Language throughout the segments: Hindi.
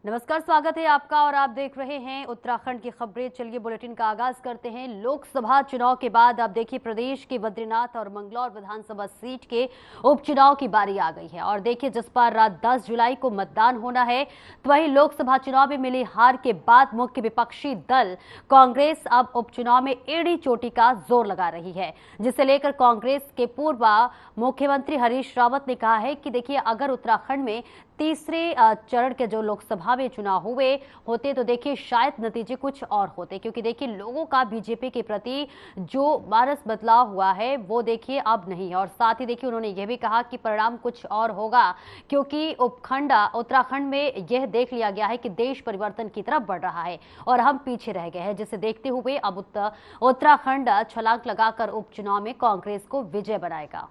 नमस्कार, स्वागत है आपका और आप देख रहे हैं उत्तराखंड की खबरें। चलिए बुलेटिन का आगाज करते हैं। लोकसभा चुनाव के बाद अब देखिए प्रदेश के बद्रीनाथ और मंगलौर विधानसभा सीट के उपचुनाव की बारी आ गई है और देखिए जिस पर रात 10 जुलाई को मतदान होना है, तो वहीं लोकसभा चुनाव में मिली हार के बाद मुख्य विपक्षी दल कांग्रेस अब उपचुनाव में एड़ी चोटी का जोर लगा रही है, जिसे लेकर कांग्रेस के पूर्व मुख्यमंत्री हरीश रावत ने कहा है कि देखिए अगर उत्तराखंड में तीसरे चरण के जो लोकसभा में चुनाव हुए होते तो देखिए शायद नतीजे कुछ और होते, क्योंकि देखिए लोगों का बीजेपी के प्रति जो मानस बदलाव हुआ है वो देखिए अब नहीं है। और साथ ही देखिए उन्होंने यह भी कहा कि परिणाम कुछ और होगा, क्योंकि उत्तराखंड में यह देख लिया गया है कि देश परिवर्तन की तरफ बढ़ रहा है और हम पीछे रह गए हैं, जिसे देखते हुए अब उत्तराखंड छलांग लगाकर उपचुनाव में कांग्रेस को विजय बनाएगा।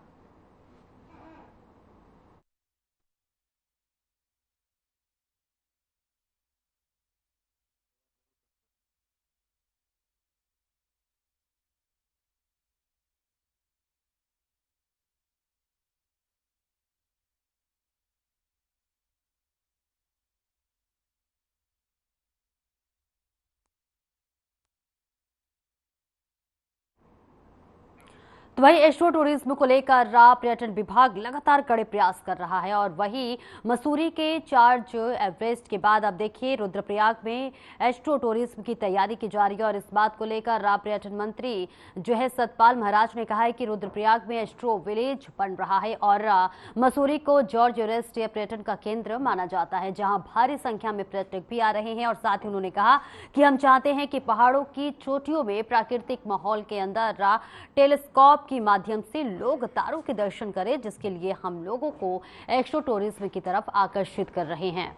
तो वहीं एस्ट्रो टूरिज्म को लेकर पर्यटन विभाग लगातार कड़े प्रयास कर रहा है और वहीं मसूरी के चार्ज एवरेस्ट के बाद अब देखिए रुद्रप्रयाग में एस्ट्रो टूरिज्म की तैयारी की जा रही है। और इस बात को लेकर पर्यटन मंत्री जो है सतपाल महाराज ने कहा है कि रुद्रप्रयाग में एस्ट्रो विलेज बन रहा है और मसूरी को जॉर्ज एवरेस्ट पर्यटन का केंद्र माना जाता है, जहां भारी संख्या में पर्यटक भी आ रहे हैं। और साथ ही उन्होंने कहा कि हम चाहते हैं कि पहाड़ों की चोटियों में प्राकृतिक माहौल के अंदर टेलीस्कोप के माध्यम से लोग तारों के दर्शन करें, जिसके लिए हम लोगों को एक्सो टूरिज्म की तरफ आकर्षित कर रहे हैं।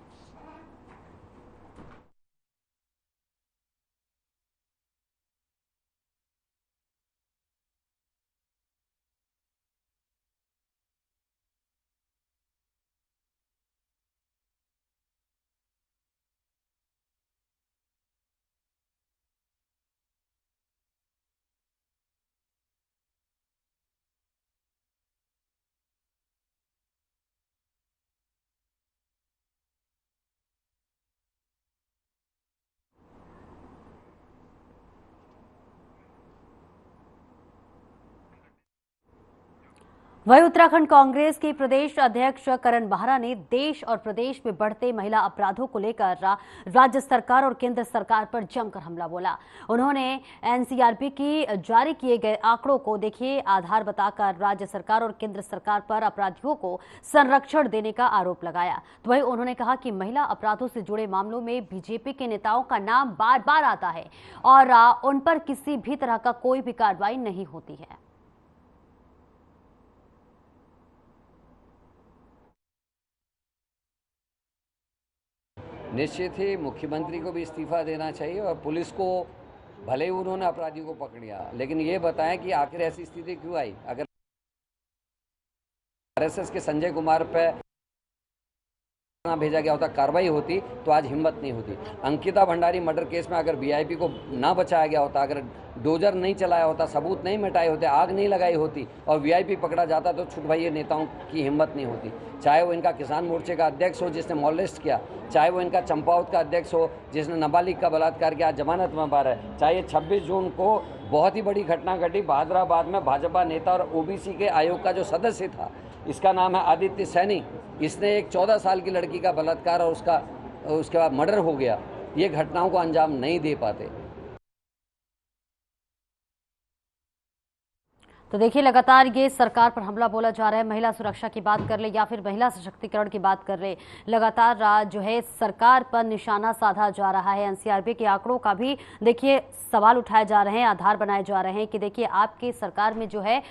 वहीं उत्तराखंड कांग्रेस के प्रदेश अध्यक्ष करण बाहरा ने देश और प्रदेश में बढ़ते महिला अपराधों को लेकर राज्य सरकार और केंद्र सरकार पर जमकर हमला बोला। उन्होंने एनसीआरबी की जारी किए गए आंकड़ों को देखिए आधार बताकर राज्य सरकार और केंद्र सरकार पर अपराधियों को संरक्षण देने का आरोप लगाया। तो वहीं उन्होंने कहा कि महिला अपराधों से जुड़े मामलों में बीजेपी के नेताओं का नाम बार बार आता है और उन पर किसी भी तरह का कोई भी कार्रवाई नहीं होती है। निश्चित ही मुख्यमंत्री को भी इस्तीफा देना चाहिए और पुलिस को, भले ही उन्होंने अपराधियों को पकड़ लिया, लेकिन ये बताएं कि आखिर ऐसी स्थिति क्यों आई। अगर आरएसएस के संजय कुमार पे भेजा गया होता, कार्रवाई होती, तो आज हिम्मत नहीं होती। अंकिता भंडारी मर्डर केस में अगर वीआईपी को ना बचाया गया होता, अगर डोजर नहीं चलाया होता, सबूत नहीं मिटाए होते, आग नहीं लगाई होती और वीआईपी पकड़ा जाता, तो छुटभाई नेताओं की हिम्मत नहीं होती। चाहे वो इनका किसान मोर्चे का अध्यक्ष हो जिसने मॉलेस्ट किया, चाहे वो इनका चंपावत का अध्यक्ष हो जिसने नाबालिग का बलात्कार किया, जमानत में बाहर है, चाहे 26 जून को बहुत ही बड़ी घटना घटी बहादुराबाद में, भाजपा नेता और ओबीसी के आयोग का जो सदस्य था, इसका नाम है आदित्य सैनी, इसने एक 14 साल की लड़की का बलात्कार और उसके बाद मर्डर हो गया। ये घटनाओं को अंजाम नहीं दे पाते। तो देखिए लगातार ये सरकार पर हमला बोला जा रहा है। महिला सुरक्षा की बात कर ले या फिर महिला सशक्तिकरण की बात कर ले, लगातार जो है सरकार पर निशाना साधा जा रहा है। एनसीआरबी के आंकड़ों का भी देखिए सवाल उठाए जा रहे हैं, आधार बनाए जा रहे हैं कि देखिए आपकी सरकार में जो है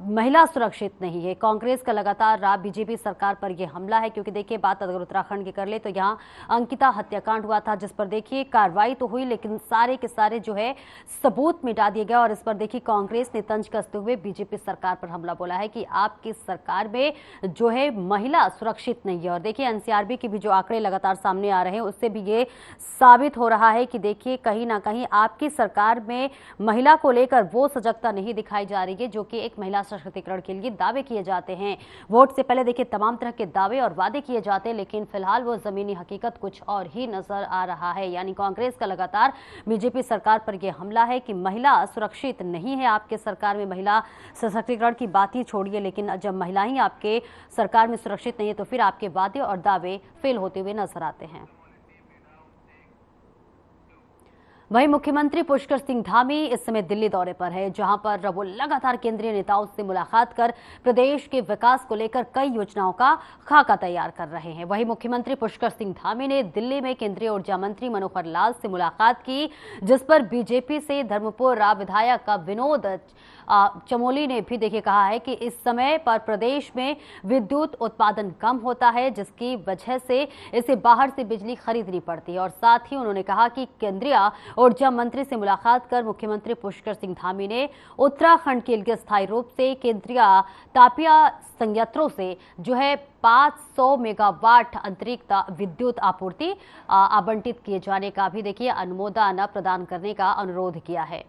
महिला सुरक्षित नहीं है। कांग्रेस का लगातार बीजेपी सरकार पर यह हमला है, क्योंकि देखिए बात अगर उत्तराखंड की कर ले तो यहाँ अंकिता हत्याकांड हुआ था, जिस पर देखिए कार्रवाई तो हुई लेकिन सारे के सारे जो है सबूत मिटा दिए गए और इस पर देखिए कांग्रेस ने तंज कस करते हुए बीजेपी सरकार पर हमला बोला है कि आपकी सरकार में जो है महिला सुरक्षित नहीं है। और देखिए एनसीआरबी के भी जो आंकड़े लगातार सामने आ रहे हैं उससे भी ये साबित हो रहा है कि देखिए कहीं ना कहीं आपकी सरकार में महिला को लेकर वो सजगता नहीं दिखाई जा रही है जो कि एक महिला सशक्तिकरण के लिए दावे किए जाते हैं। वोट से पहले देखिए तमाम तरह के दावे और वादे किए जाते हैं, लेकिन फिलहाल वो जमीनी हकीकत कुछ और ही नजर आ रहा है। यानी कांग्रेस का लगातार बीजेपी सरकार पर यह हमला है कि महिला सुरक्षित नहीं है आपके सरकार में। महिला सशक्तिकरण की बात ही छोड़िए, लेकिन जब महिला ही आपके सरकार में सुरक्षित नहीं है तो फिर आपके वादे और दावे फेल होते हुए नजर आते हैं। वहीं मुख्यमंत्री पुष्कर सिंह धामी इस समय दिल्ली दौरे पर है, जहां पर वो लगातार केंद्रीय नेताओं से मुलाकात कर प्रदेश के विकास को लेकर कई योजनाओं का खाका तैयार कर रहे हैं। वहीं मुख्यमंत्री पुष्कर सिंह धामी ने दिल्ली में केंद्रीय ऊर्जा मंत्री मनोहर लाल से मुलाकात की, जिस पर बीजेपी से धर्मपुर विधायक विनोद चमोली ने भी देखिए कहा है कि इस समय पर प्रदेश में विद्युत उत्पादन कम होता है, जिसकी वजह से इसे बाहर से बिजली खरीदनी पड़ती है। और साथ ही उन्होंने कहा कि केंद्रीय ऊर्जा मंत्री से मुलाकात कर मुख्यमंत्री पुष्कर सिंह धामी ने उत्तराखंड के लिए स्थायी रूप से केंद्रीय तापिया संयंत्रों से जो है 500 मेगावाट अतिरिक्त विद्युत आपूर्ति आवंटित किए जाने का भी देखिए अनुमोदन प्रदान करने का अनुरोध किया है।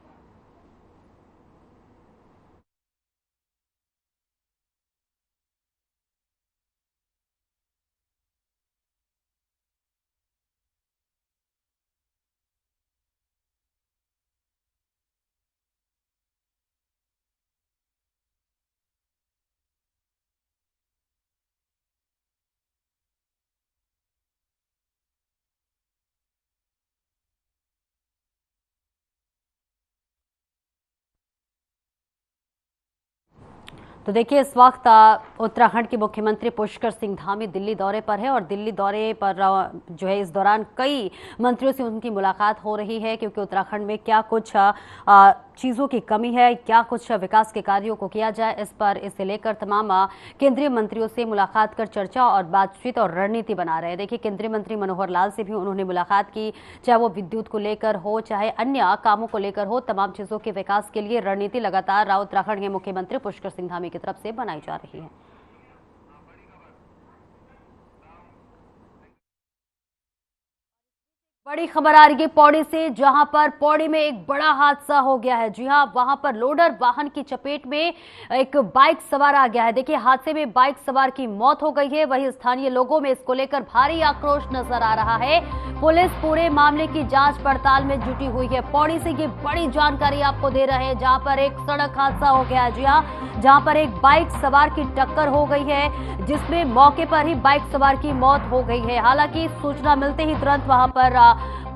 तो देखिए इस वक्त उत्तराखंड के मुख्यमंत्री पुष्कर सिंह धामी दिल्ली दौरे पर है और दिल्ली दौरे पर जो है इस दौरान कई मंत्रियों से उनकी मुलाकात हो रही है, क्योंकि उत्तराखंड में क्या कुछ चीज़ों की कमी है, क्या कुछ विकास के कार्यों को किया जाए, इस पर इसे लेकर तमाम केंद्रीय मंत्रियों से मुलाकात कर चर्चा और बातचीत और रणनीति बना रहे हैं। देखिए केंद्रीय मंत्री मनोहर लाल से भी उन्होंने मुलाकात की, चाहे वो विद्युत को लेकर हो चाहे अन्य कामों को लेकर हो, तमाम चीज़ों के विकास के लिए रणनीति लगातार उत्तराखंड के मुख्यमंत्री पुष्कर सिंह धामी की तरफ से बनाई जा रही है। बड़ी खबर आ रही है पौड़ी से, जहां पर पौड़ी में एक बड़ा हादसा हो गया है। जी हां, वहां पर लोडर वाहन की चपेट में एक बाइक सवार आ गया है। देखिए हादसे में बाइक सवार की मौत हो गई है। वहीं स्थानीय लोगों में इसको लेकर भारी आक्रोश नजर आ रहा है। पुलिस पूरे मामले की जांच पड़ताल में जुटी हुई है। पौड़ी से ये बड़ी जानकारी आपको दे रहे हैं, जहां पर एक सड़क हादसा हो गया है। जी हां, जहां पर एक बाइक सवार की टक्कर हो गई है, जिसमें मौके पर ही बाइक सवार की मौत हो गई है। हालांकि सूचना मिलते ही तुरंत वहां पर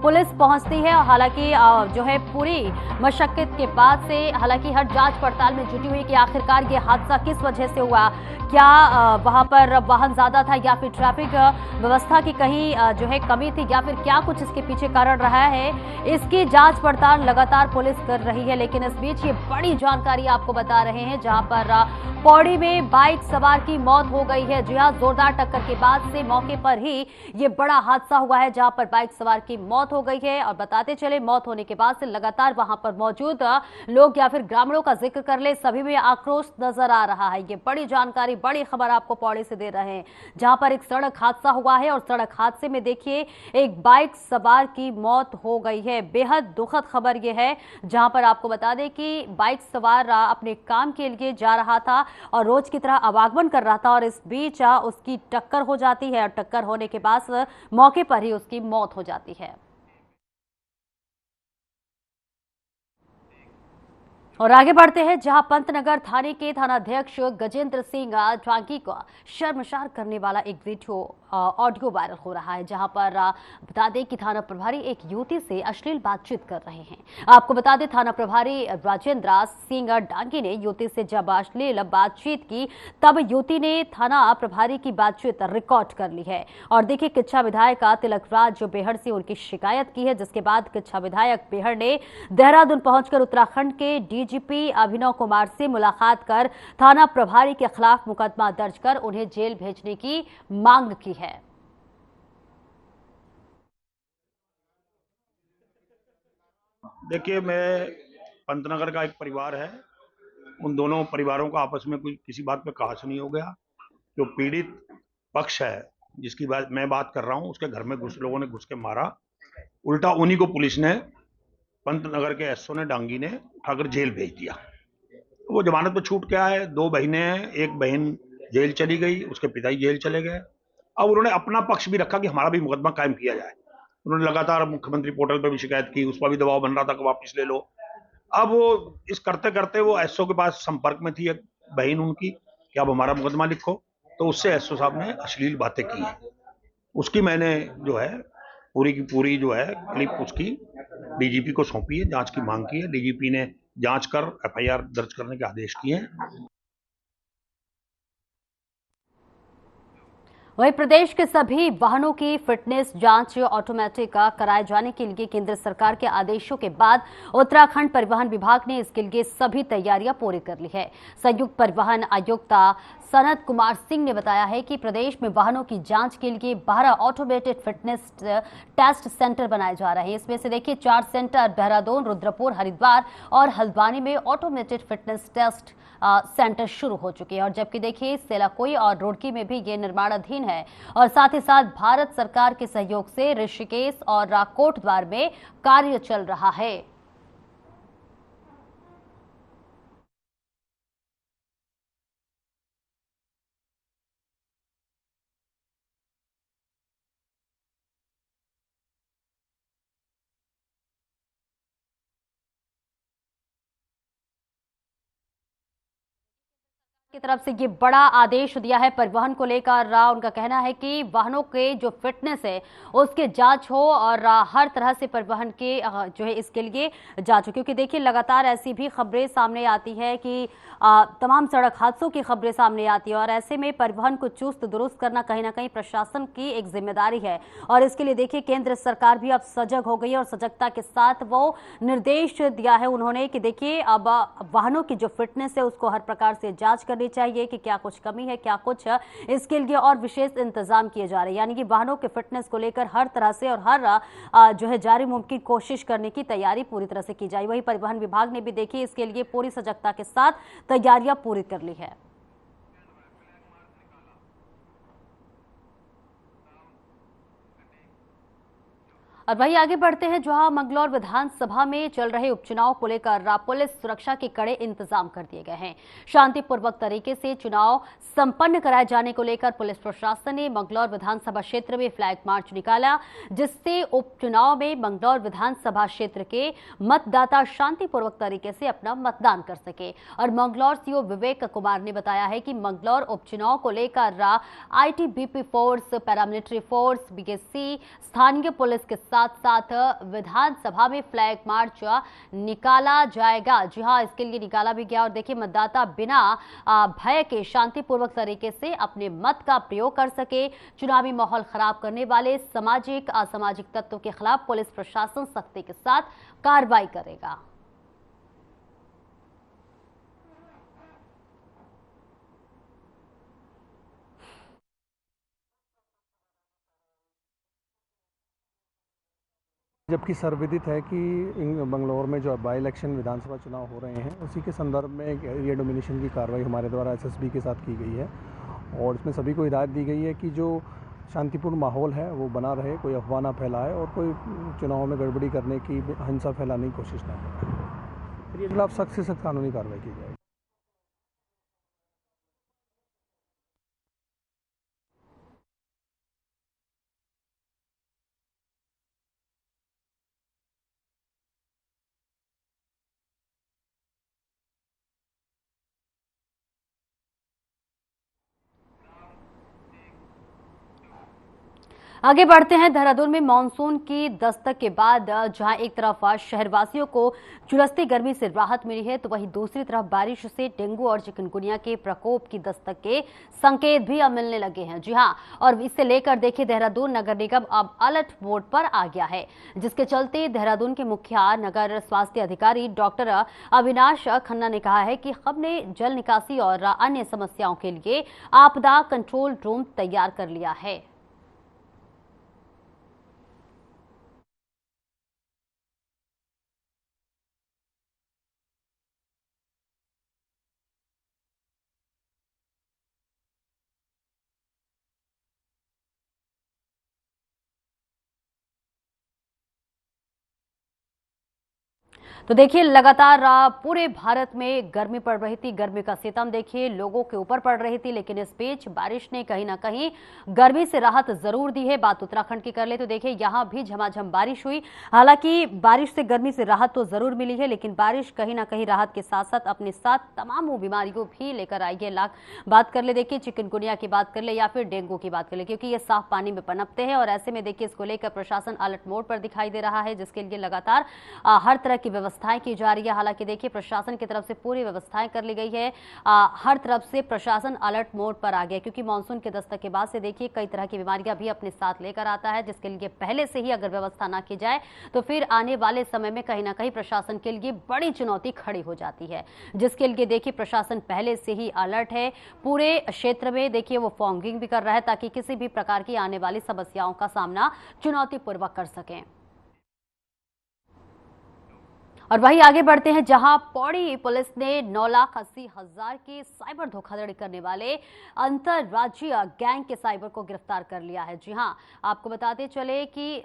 पुलिस पहुंचती है। हालांकि जो है पूरी मशक्कत के बाद से हालांकि हर जांच पड़ताल में जुटी हुई कि आखिरकार ये हादसा किस वजह से हुआ, क्या वहां पर वाहन ज्यादा था या फिर ट्रैफिक व्यवस्था की कहीं जो है कमी थी या फिर क्या कुछ इसके पीछे कारण रहा है, इसकी जांच पड़ताल लगातार पुलिस कर रही है। लेकिन इस बीच ये बड़ी जानकारी आपको बता रहे हैं, जहां पर पौड़ी में बाइक सवार की मौत हो गई है। जी हां, जोरदार टक्कर के बाद से मौके पर ही ये बड़ा हादसा हुआ है, जहां पर बाइक सवार की मौत हो गई है। और बताते चले मौत होने के बाद से लगातार वहां पर मौजूद लोग या फिर ग्रामीणों का जिक्र कर ले, सभी में आक्रोश नजर आ रहा है। ये बड़ी जानकारी, बड़ी खबर आपको पौड़ी से दे रहे हैं, जहां पर एक सड़क हादसा हुआ है और सड़क हादसे में देखिए एक बाइक सवार की मौत हो गई है। बेहद दुखद खबर यह है, जहां पर आपको बता दें कि बाइक सवार अपने काम के लिए जा रहा था और रोज की तरह आवागमन कर रहा था और इस बीच उसकी टक्कर हो जाती है और टक्कर होने के बाद मौके पर ही उसकी मौत हो जाती है। और आगे बढ़ते हैं, जहां पंतनगर थाने के थानाध्यक्ष गजेंद्र सिंह ढांगी को शर्मसार करने वाला एक वीडियो ऑडियो वायरल हो रहा है, जहां पर बता दें कि थाना प्रभारी एक युवती से अश्लील बातचीत कर रहे हैं। आपको बता दें थाना प्रभारी राजेंद्र सिंह ढांगी ने युवती से जब अश्लील बातचीत की, तब युवती ने थाना प्रभारी की बातचीत रिकॉर्ड कर ली है। और देखिए किच्छा विधायक तिलकराज बेहड़ से उनकी शिकायत की है, जिसके बाद किच्छा विधायक बेहड़ ने देहरादून पहुंचकर उत्तराखंड के डीजीपी अभिनव कुमार से मुलाकात कर थाना प्रभारी के खिलाफ मुकदमा दर्ज कर उन्हें जेल भेजने की मांग की है। देखिए, मैं पंतनगर का एक परिवार है, उन दोनों परिवारों का आपस में कोई किसी बात पे कहा सुनी हो गया। जो पीड़ित पक्ष है, जिसकी बात मैं बात कर रहा हूँ, उसके घर में लोगों ने घुस के मारा। उल्टा उन्हीं को पुलिस ने, पंतनगर के एसओ ने, डांगी ने उठाकर जेल भेज दिया। वो जमानत पे छूट के आए। 2 बहनें हैं, एक बहन जेल चली गई, उसके पिताजी जेल चले गए। अब उन्होंने अपना पक्ष भी रखा कि हमारा भी मुकदमा कायम किया जाए। उन्होंने लगातार मुख्यमंत्री पोर्टल पर भी शिकायत की, उस पर भी दबाव बन रहा था कि वापस ले लो। अब वो इस करते करते वो एसओ के पास संपर्क में थी एक बहन उनकी कि अब हमारा मुकदमा लिखो, तो उससे एसओ साहब ने अश्लील बातें की हैं। उसकी मैंने जो है पूरी की पूरी जो है क्लिप उसकी डीजीपी को सौंपी है, जांच की मांग की है। डीजीपी ने जांच कर एफआईआर दर्ज करने के आदेश किए हैं। वहीं प्रदेश के सभी वाहनों की फिटनेस जांच ऑटोमेटिक कराए जाने के लिए केंद्र सरकार के आदेशों के बाद उत्तराखंड परिवहन विभाग ने इसके लिए सभी तैयारियां पूरी कर ली है। संयुक्त परिवहन आयुक्त सनत कुमार सिंह ने बताया है कि प्रदेश में वाहनों की जांच के लिए 12 ऑटोमेटेड फिटनेस टेस्ट सेंटर बनाए जा रहे हैं। इसमें से देखिए 4 सेंटर देहरादून, रुद्रपुर, हरिद्वार और हल्द्वानी में ऑटोमेटेड फिटनेस टेस्ट सेंटर शुरू हो चुके हैं। और जबकि देखिए सेलाकोई और रुड़की में भी ये निर्माणाधीन है। और साथ ही साथ भारत सरकार के सहयोग से ऋषिकेश और कोटद्वार में कार्य चल रहा है। की तरफ से ये बड़ा आदेश दिया है परिवहन को लेकर। उनका कहना है कि वाहनों के जो फिटनेस है उसके जांच हो और हर तरह से परिवहन के जो है इसके लिए जांच हो, क्योंकि देखिए लगातार ऐसी भी खबरें सामने आती है कि तमाम सड़क हादसों की खबरें सामने आती है। और ऐसे में परिवहन को चुस्त दुरुस्त करना कहीं ना कहीं प्रशासन की एक जिम्मेदारी है। और इसके लिए देखिए केंद्र सरकार भी अब सजग हो गई है और सजगता के साथ वो निर्देश दिया है उन्होंने कि देखिए अब वाहनों की जो फिटनेस है उसको हर प्रकार से जांच करनी चाहिए कि क्या कुछ कमी है, क्या कुछ इसके लिए और विशेष इंतजाम किए जा रहे हैं। यानी कि वाहनों के फिटनेस को लेकर हर तरह से और हर जो है जारी मुमकिन कोशिश करने की तैयारी पूरी तरह से की जाए। वही परिवहन विभाग ने भी देखिए इसके लिए पूरी सजगता के साथ तैयारियां पूरी कर ली है। और वहीं आगे बढ़ते हैं, जहां मंगलौर विधानसभा में चल रहे उपचुनाव को लेकर पुलिस सुरक्षा के कड़े इंतजाम कर दिए गए हैं। शांतिपूर्वक तरीके से चुनाव संपन्न कराए जाने को लेकर पुलिस प्रशासन ने मंगलौर विधानसभा क्षेत्र में फ्लैग मार्च निकाला, जिससे उपचुनाव में मंगलौर विधानसभा क्षेत्र के मतदाता शांतिपूर्वक तरीके से अपना मतदान कर सके। और मंगलौर सीओ विवेक कुमार ने बताया है कि मंगलौर उपचुनाव को लेकर ITBP force, paramilitary force, BSc, स्थानीय पुलिस के साथ साथ विधानसभा में फ्लैग मार्च निकाला जाएगा। जी हां, इसके लिए निकाला भी गया। और देखिए मतदाता बिना भय के शांतिपूर्वक तरीके से अपने मत का प्रयोग कर सके। चुनावी माहौल खराब करने वाले सामाजिक असामाजिक तत्वों के खिलाफ पुलिस प्रशासन सख्ती के साथ कार्रवाई करेगा। जबकि सर्वविदित है कि बंगलौर में जो बाई इलेक्शन विधानसभा चुनाव हो रहे हैं उसी के संदर्भ में एक एरिया डोमिनेशन की कार्रवाई हमारे द्वारा एसएसबी के साथ की गई है। और इसमें सभी को हिदायत दी गई है कि जो शांतिपूर्ण माहौल है वो बना रहे, कोई अफवाह ना फैलाए और कोई चुनाव में गड़बड़ी करने की, हिंसा फैलाने की कोशिश ना करे। फिर ये खिलाफ सख्त से सख्त कानूनी कार्रवाई की जाएगी। आगे बढ़ते हैं, देहरादून में मानसून की दस्तक के बाद जहां एक तरफ शहरवासियों को झुलसती गर्मी से राहत मिली है, तो वहीं दूसरी तरफ बारिश से डेंगू और चिकनगुनिया के प्रकोप की दस्तक के संकेत भी अब मिलने लगे हैं। जी हां, और इससे लेकर देखिए देहरादून नगर निगम अब अलर्ट मोड पर आ गया है, जिसके चलते देहरादून के मुखिया नगर स्वास्थ्य अधिकारी डॉक्टर अविनाश खन्ना ने कहा है कि हमने जल निकासी और अन्य समस्याओं के लिए आपदा कंट्रोल रूम तैयार कर लिया है। तो देखिए लगातार पूरे भारत में गर्मी पड़ रही थी, गर्मी का सितम देखिए लोगों के ऊपर पड़ रही थी, लेकिन इस बीच बारिश ने कहीं ना कहीं गर्मी से राहत जरूर दी है। बात उत्तराखंड की कर ले तो देखिए यहां भी झमाझम बारिश हुई। हालांकि बारिश से गर्मी से राहत तो जरूर मिली है, लेकिन बारिश कहीं ना कहीं राहत के साथ साथ अपने साथ तमाम बीमारियों भी लेकर आई है। बात कर ले देखिए चिकनगुनिया की बात कर ले या फिर डेंगू की बात कर ले, क्योंकि ये साफ पानी में पनपते हैं और ऐसे में देखिए इसको लेकर प्रशासन अलर्ट मोड पर दिखाई दे रहा है, जिसके लिए लगातार हर तरह की व्यवस्थाएं की जा रही है। हालांकि देखिए प्रशासन की तरफ से पूरी व्यवस्थाएं कर ली गई है। हर तरफ से प्रशासन अलर्ट मोड पर आ गया, क्योंकि मानसून के दस्तक के बाद से देखिए कई तरह की बीमारियां भी अपने साथ लेकर आता है, जिसके लिए पहले से ही अगर व्यवस्था ना की जाए तो फिर आने वाले समय में कहीं ना कहीं प्रशासन के लिए बड़ी चुनौती खड़ी हो जाती है, जिसके लिए देखिए प्रशासन पहले से ही अलर्ट है। पूरे क्षेत्र में देखिए वो फॉगिंग भी कर रहा है ताकि किसी भी प्रकार की आने वाली समस्याओं का सामना चुनौतीपूर्वक कर सकें। और वहीं आगे बढ़ते हैं, जहां पौड़ी पुलिस ने 9,80,000 की साइबर धोखाधड़ी करने वाले अंतरराज्यीय गैंग के साइबर को गिरफ्तार कर लिया है। जी हां, आपको बताते चले कि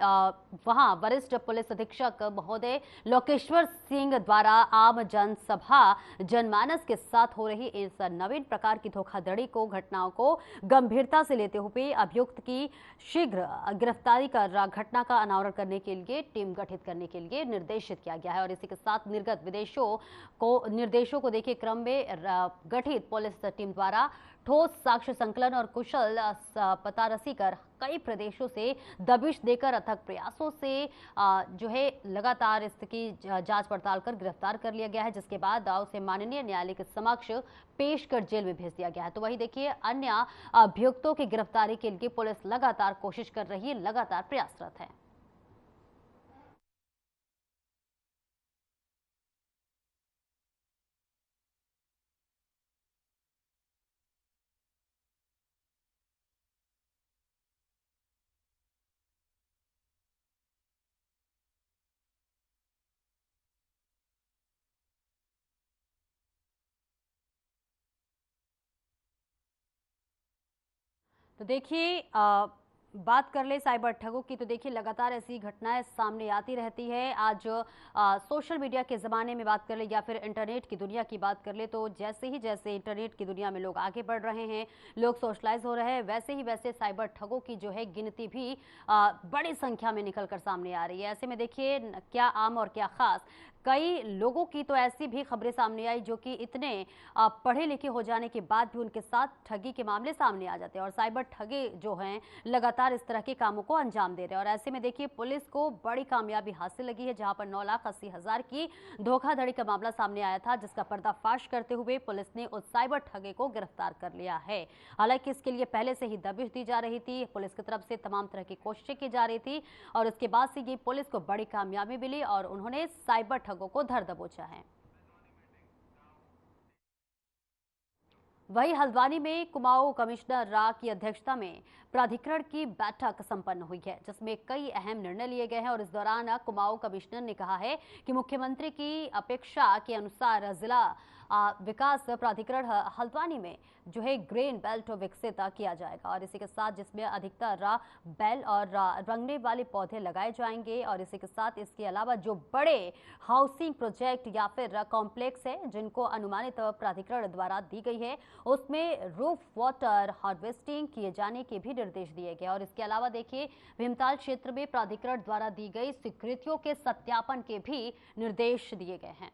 वहां वरिष्ठ पुलिस अधीक्षक महोदय लोकेश्वर सिंह द्वारा आम जनसभा जनमानस के साथ हो रही इस नवीन प्रकार की धोखाधड़ी को घटनाओं को गंभीरता से लेते हुए अभियुक्त की शीघ्र गिरफ्तारी कर घटना का अनावरण करने के लिए टीम गठित करने के लिए निर्देशित किया गया है। और इसी के साथ निर्गत निर्देशों को देखिए क्रम में गठित पुलिस टीम द्वारा ठोस साक्ष्य संकलन और कुशल पतारसी कर कई प्रदेशों से दबिश देकर अथक प्रयासों से जो है लगातार इसकी जांच पड़ताल कर गिरफ्तार कर लिया गया है, जिसके बाद उसे माननीय न्यायालय के समक्ष पेश कर जेल में भेज दिया गया है। तो वही देखिए अन्य अभियुक्तों की गिरफ्तारी के लिए पुलिस लगातार कोशिश कर रही है, लगातार प्रयासरत है। तो देखिए बात कर ले साइबर ठगों की, तो देखिए लगातार ऐसी घटनाएं सामने आती रहती है। आज सोशल मीडिया के ज़माने में बात कर ले या फिर इंटरनेट की दुनिया की बात कर ले, तो जैसे इंटरनेट की दुनिया में लोग आगे बढ़ रहे हैं, लोग सोशलाइज हो रहे हैं, वैसे साइबर ठगों की जो है गिनती भी बड़ी संख्या में निकल कर सामने आ रही है। ऐसे में देखिए क्या आम और क्या खास, कई लोगों की तो ऐसी भी खबरें सामने आई जो कि इतने पढ़े लिखे हो जाने के बाद भी उनके साथ ठगी के मामले सामने आ जाते हैं और साइबर ठगे जो हैं लगातार इस तरह के कामों को अंजाम दे रहे हैं। और ऐसे में देखिए पुलिस को बड़ी कामयाबी हासिल लगी है, जहां पर 9,80,000 की धोखाधड़ी का मामला सामने आया था, जिसका पर्दाफाश करते हुए पुलिस ने उस साइबर ठगे को गिरफ्तार कर लिया है। हालांकि इसके लिए पहले से ही दबिश दी जा रही थी, पुलिस की तरफ से तमाम तरह की कोशिशें की जा रही थी और उसके बाद से ये पुलिस को बड़ी कामयाबी मिली और उन्होंने साइबर ठगों को धर दबोचा है। वही हल्द्वानी में कुमाऊं कमिश्नर रा की अध्यक्षता में प्राधिकरण की बैठक संपन्न हुई है, जिसमें कई अहम निर्णय लिए गए हैं। और इस दौरान कुमाऊं कमिश्नर ने कहा है कि मुख्यमंत्री की अपेक्षा के अनुसार जिला विकास प्राधिकरण हल्द्वानी में जो है ग्रेन बेल्ट विकसित किया जाएगा और इसी के साथ जिसमें अधिकतर बेल और रंगने वाले पौधे लगाए जाएंगे। और इसी के साथ इसके अलावा जो बड़े हाउसिंग प्रोजेक्ट या फिर कॉम्प्लेक्स है जिनको अनुमानित प्राधिकरण द्वारा दी गई है, उसमें रूफ वाटर हार्वेस्टिंग किए जाने के भी निर्देश दिए गए। और इसके अलावा देखिए भीमताल क्षेत्र में प्राधिकरण द्वारा दी गई स्वीकृतियों के सत्यापन के भी निर्देश दिए गए हैं।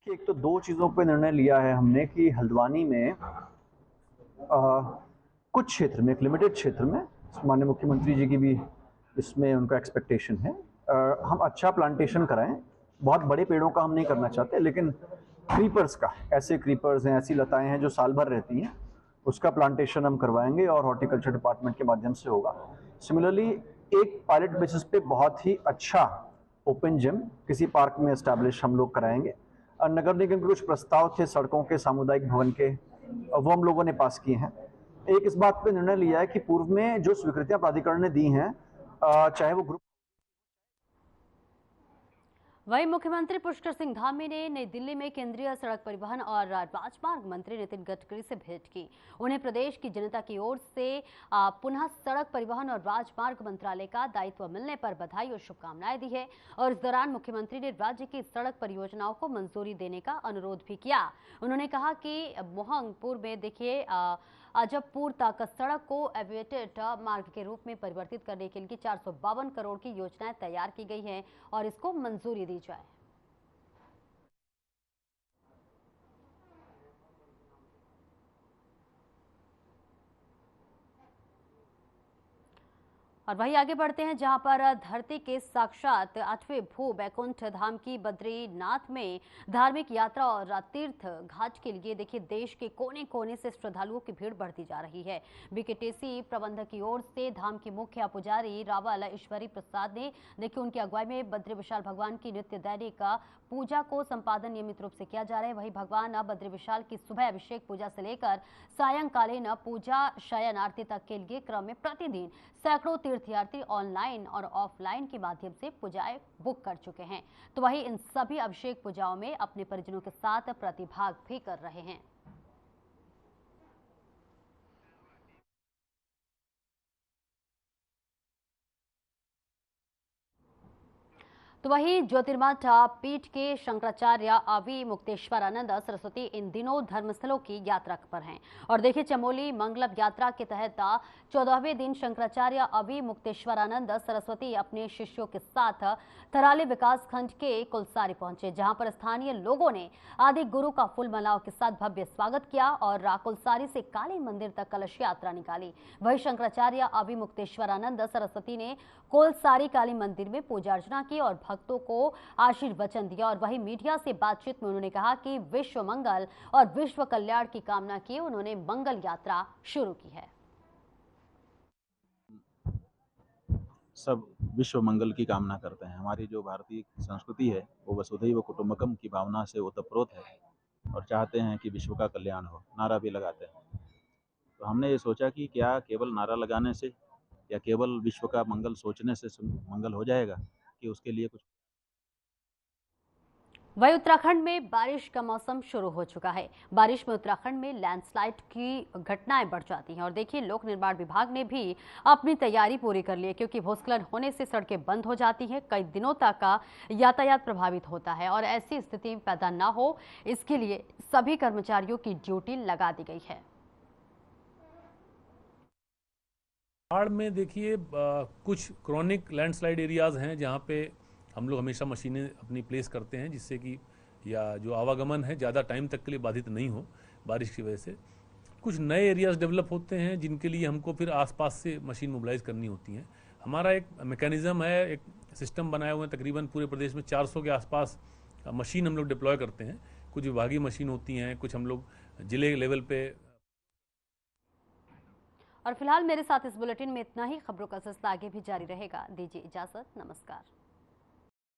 एक तो दो चीज़ों पे निर्णय लिया है हमने कि हल्द्वानी में कुछ क्षेत्र में, एक लिमिटेड क्षेत्र में, माननीय मुख्यमंत्री जी की भी इसमें उनका एक्सपेक्टेशन है, हम अच्छा प्लांटेशन कराएं। बहुत बड़े पेड़ों का हम नहीं करना चाहते, लेकिन क्रीपर्स का, ऐसे क्रीपर्स हैं, ऐसी लताएं हैं जो साल भर रहती हैं, उसका प्लांटेशन हम करवाएंगे और हॉर्टिकल्चर डिपार्टमेंट के माध्यम से होगा। सिमिलरली एक पायलट बेसिस पे बहुत ही अच्छा ओपन जिम किसी पार्क में एस्टैब्लिश हम लोग कराएंगे। नगर निगम के कुछ प्रस्ताव थे सड़कों के, सामुदायिक भवन के, वो हम लोगों ने पास किए हैं। एक इस बात पे निर्णय लिया है कि पूर्व में जो स्वीकृतियां प्राधिकरण ने दी हैं, चाहे वो ग्रुप वहीं मुख्यमंत्री पुष्कर सिंह धामी ने नई दिल्ली में केंद्रीय सड़क परिवहन और राजमार्ग मंत्री नितिन गडकरी से भेंट की। उन्हें प्रदेश की जनता की ओर से पुनः सड़क परिवहन और राजमार्ग मंत्रालय का दायित्व मिलने पर बधाई और शुभकामनाएं दी है। और इस दौरान मुख्यमंत्री ने राज्य की सड़क परियोजनाओं को मंजूरी देने का अनुरोध भी किया। उन्होंने कहा कि मोहंगपुर में देखिए अजबपुर तक सड़क को एविएटेड मार्ग के रूप में परिवर्तित करने के लिए 452 करोड़ की योजनाएं तैयार की गई हैं और इसको मंजूरी दी जाए। और वहीं आगे बढ़ते हैं, जहां पर धरती के साक्षात 8वें भू वैकुंठ धाम की बद्रीनाथ में धार्मिक यात्रा और तीर्थ घाट के लिए देखिए देश के कोने कोने से श्रद्धालुओं की भीड़ बढ़ती जा रही है। बीकेटीसी प्रबंधक की ओर से धाम के मुख्य पुजारी रावल ईश्वरी प्रसाद ने देखिए उनकी अगुवाई में बद्री विशाल भगवान की नित्य दैनिक पूजा को संपादन नियमित रूप से किया जा रहा है। वहीं भगवान बद्री विशाल की सुबह अभिषेक पूजा से लेकर सायंकालीन पूजा शयन आरती तक के लिए क्रम में प्रतिदिन सैकड़ों तीर्थयात्री ऑनलाइन और ऑफलाइन के माध्यम से पूजाएं बुक कर चुके हैं। तो वहीं इन सभी अभिषेक पूजाओं में अपने परिजनों के साथ प्रतिभाग भी कर रहे हैं। तो वहीं ज्योतिर्मठ पीठ के शंकराचार्य अवि मुक्तेश्वरानंद सरस्वती इन दिनों धर्मस्थलों की यात्रा पर हैं। और देखिए चमोली मंगलम यात्रा के तहत 14वें दिन शंकराचार्य अवि मुक्तेश्वरानंद सरस्वती अपने शिष्यों के साथ थराली विकास खंड के कुलसारी पहुंचे, जहां पर स्थानीय लोगों ने आदि गुरु का फूल मालाओं के साथ भव्य स्वागत किया और कुलसारी से काली मंदिर तक कलश यात्रा निकाली। वहीं शंकराचार्य अवि मुक्तेश्वरानंद सरस्वती ने कोलसारी काली मंदिर में पूजा अर्चना की और भक्तों को आशीर्वचन दिया। और वहीं मीडिया से बातचीत में उन्होंने कहा कि विश्व मंगल और विश्व कल्याण की कामना की उन्होंने मंगल यात्रा शुरू की है। सब विश्व मंगल की कामना करते हैं। हमारी जो भारतीय संस्कृति है वो वसुधैव कुटुंबकम की भावना से ओतप्रोत है और चाहते हैं कि विश्व का कल्याण हो, नारा भी लगाते हैं। तो हमने ये सोचा कि क्या केवल नारा लगाने से या केवल विश्व का मंगल सोचने से मंगल हो जाएगा, कि उसके लिए कुछ। वहीं उत्तराखंड में बारिश का मौसम शुरू हो चुका है। बारिश में उत्तराखंड में लैंडस्लाइड की घटनाएं बढ़ जाती हैं और देखिए लोक निर्माण विभाग ने भी अपनी तैयारी पूरी कर ली है, क्योंकि भूस्खलन होने से सड़कें बंद हो जाती हैं, कई दिनों तक का यातायात प्रभावित होता है और ऐसी स्थिति पैदा ना हो इसके लिए सभी कर्मचारियों की ड्यूटी लगा दी गई है। पहाड़ में देखिए कुछ क्रॉनिक लैंडस्लाइड एरियाज हैं जहाँ पे हम लोग हमेशा मशीनें अपनी प्लेस करते हैं, जिससे कि या जो आवागमन है ज़्यादा टाइम तक के लिए बाधित नहीं हो बारिश की वजह से। कुछ नए एरियाज डेवलप होते हैं जिनके लिए हमको फिर आसपास से मशीन मोबिलाइज करनी होती हैं। हमारा एक मैकेनिज्म है, एक सिस्टम बनाए हुए हैं, तकरीबन पूरे प्रदेश में 400 के आसपास मशीन हम लोग डिप्लॉय करते हैं। कुछ विभागीय मशीन होती हैं, कुछ हम लोग जिले लेवल पे। और फिलहाल मेरे साथ इस बुलेटिन में इतना ही। खबरों का सिलसिला आगे भी जारी रहेगा। दीजिए इजाजत, नमस्कार।